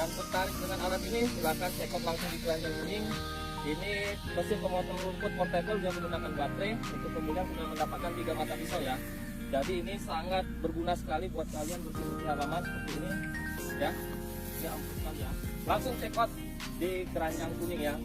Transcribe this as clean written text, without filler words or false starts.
Yang tertarik dengan alat ini silakan check out langsung di keranjang kuning. Ini mesin pemotong rumput portable yang menggunakan baterai. Untuk kemudian sudah mendapatkan 3 mata pisau ya. Jadi ini sangat berguna sekali buat kalian bersih di halaman seperti ini ya. Ya ampun ya. Langsung check out di keranjang kuning ya.